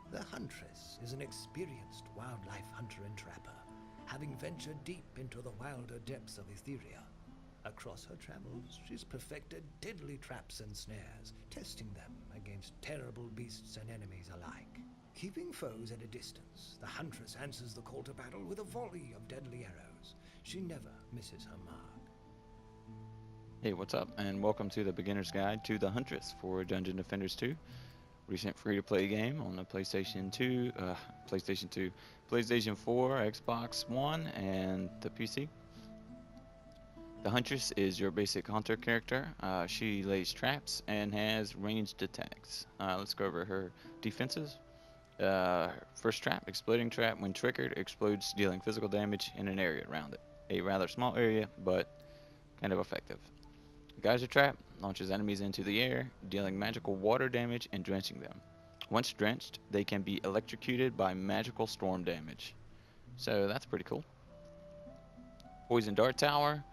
The Huntress is an experienced wildlife hunter and trapper, having ventured deep into the wilder depths of Etheria. Across her travels, she's perfected deadly traps and snares, testing them against terrible beasts and enemies alike. Keeping foes at a distance, the Huntress answers the call to battle with a volley of deadly arrows. She never misses her mark. Hey, what's up? And welcome to the Beginner's Guide to the Huntress for Dungeon Defenders 2. Recent free-to-play game on the PlayStation 2, PlayStation 4, Xbox One, and the PC. The Huntress is your basic hunter character. She lays traps and has ranged attacks. Let's go over her defenses. First trap, exploding trap. When triggered, explodes, dealing physical damage in an area around it. A rather small area, but kind of effective. Geyser Trap launches enemies into the air, dealing magical water damage and drenching them. Once drenched, they can be electrocuted by magical storm damage. So that's pretty cool. Poison Dart Tower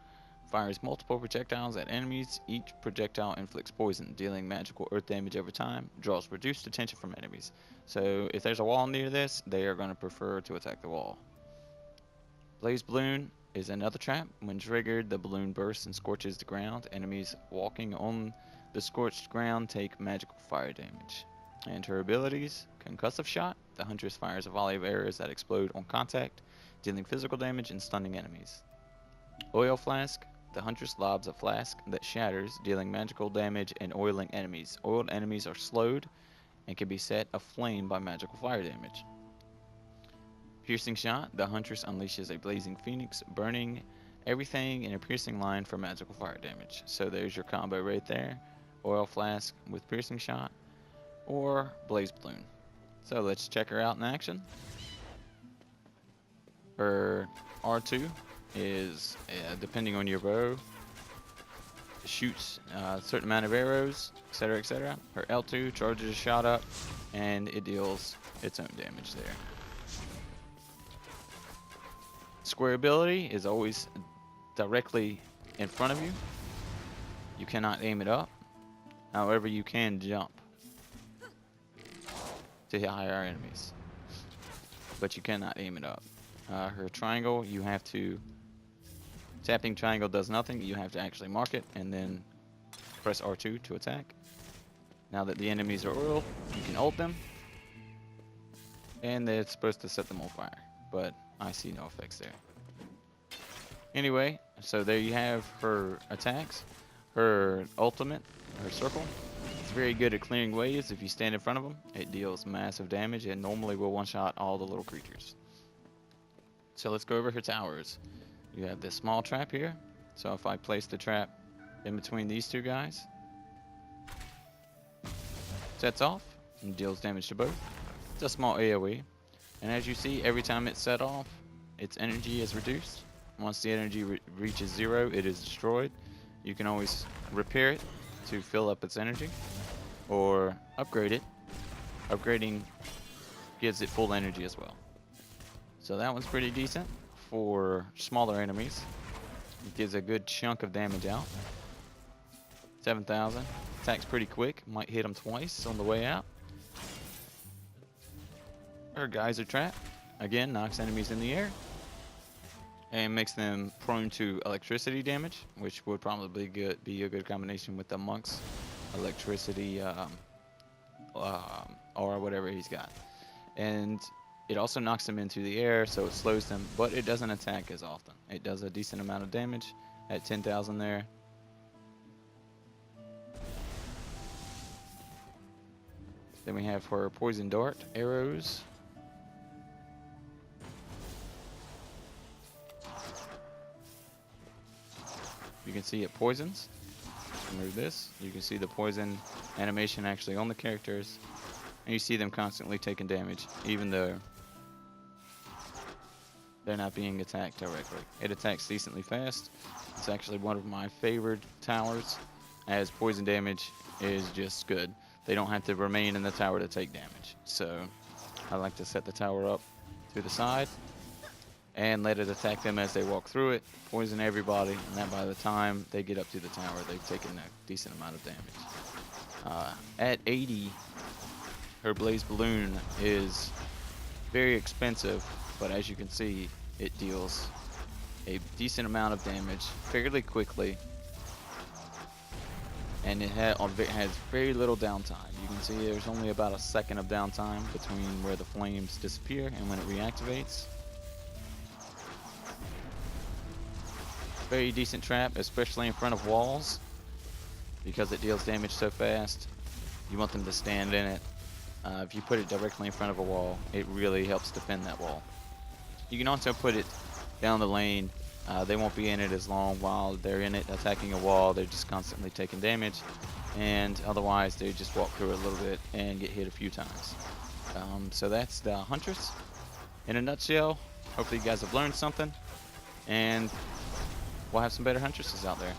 fires multiple projectiles at enemies. Each projectile inflicts poison, dealing magical earth damage over time, draws reduced attention from enemies. So if there's a wall near this, they are going to prefer to attack the wall. Blaze Balloon is another trap. When triggered, the balloon bursts and scorches the ground. Enemies walking on the scorched ground take magical fire damage. And her abilities: Concussive Shot. The Huntress fires a volley of arrows that explode on contact, dealing physical damage and stunning enemies. Oil Flask. The Huntress lobs a flask that shatters, dealing magical damage and oiling enemies. Oiled enemies are slowed and can be set aflame by magical fire damage. Piercing Shot. The Huntress unleashes a blazing phoenix, burning everything in a piercing line for magical fire damage. So there's your combo right there. Oil Flask with Piercing Shot or Blaze Balloon. So let's check her out in action. Her R2 is, depending on your bow, shoots a certain amount of arrows, etc., etc. Her L2 charges a shot up, and it deals its own damage there. Square ability is always directly in front of you. You cannot aim it up. However, you can jump to hit higher enemies, but you cannot aim it up. Her triangle, you have to... Tapping triangle does nothing. You have to actually mark it and then press R2 to attack. Now that the enemies are oiled, you can ult them, and it's supposed to set them on fire, but I see no effects there. Anyway, so there you have her attacks. Her ultimate, her circle, it's very good at clearing waves. If you stand in front of them, it deals massive damage and normally will one-shot all the little creatures. So let's go over her towers. You have this small trap here. So if I place the trap in between these two guys, sets off and deals damage to both. It's a small AoE. And as you see, every time it's set off, its energy is reduced. Once the energy reaches 0, it is destroyed. You can always repair it to fill up its energy, or upgrade it. Upgrading gives it full energy as well. So that one's pretty decent for smaller enemies. It gives a good chunk of damage out. 7,000. Attacks pretty quick. Might hit them twice on the way out. Her Geyser Trap, again, knocks enemies in the air and makes them prone to electricity damage, which would probably be a good combination with the Monk's electricity or whatever he's got. And it also knocks them into the air, so it slows them, but it doesn't attack as often. It does a decent amount of damage at 10,000 there. Then we have her Poison Dart arrows. You can see it poisons. Remove this. You can see the poison animation actually on the characters. And you see them constantly taking damage, even though they're not being attacked directly. It attacks decently fast. It's actually one of my favorite towers, as poison damage is just good. They don't have to remain in the tower to take damage. So I like to set the tower up to the side and let it attack them as they walk through it, poison everybody, and then by the time they get up to the tower, they've taken a decent amount of damage. At 80 Her Blaze Balloon is very expensive, but as you can see, it deals a decent amount of damage fairly quickly, and it has very little downtime. You can see there's only about a second of downtime between where the flames disappear and when it reactivates. Very decent trap, especially in front of walls, because it deals damage so fast. You want them to stand in it. If you put it directly in front of a wall, it really helps defend that wall. You can also put it down the lane. They won't be in it as long while they're in it attacking a wall. They're just constantly taking damage, and otherwise they just walk through it a little bit and get hit a few times. So that's the Huntress in a nutshell. Hopefully you guys have learned something, and we'll have some better Huntresses out there.